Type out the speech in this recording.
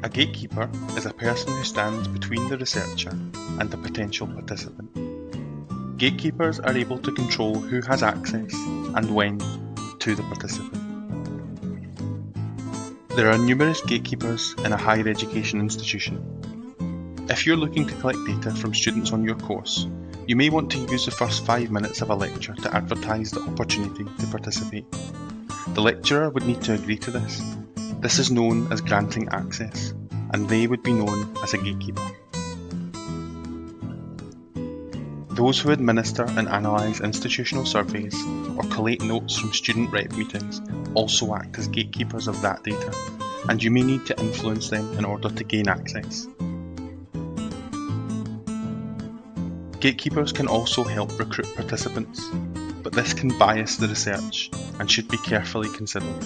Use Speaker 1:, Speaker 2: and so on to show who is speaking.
Speaker 1: A gatekeeper is a person who stands between the researcher and the potential participant. Gatekeepers are able to control who has access and when to the participant. There are numerous gatekeepers in a higher education institution. If you're looking to collect data from students on your course, you may want to use the first 5 minutes of a lecture to advertise the opportunity to participate. The lecturer would need to agree to this. This is known as granting access, and they would be known as a gatekeeper. Those who administer and analyse institutional surveys or collate notes from student rep meetings also act as gatekeepers of that data, and you may need to influence them in order to gain access. Gatekeepers can also help recruit participants, but this can bias the research and should be carefully considered.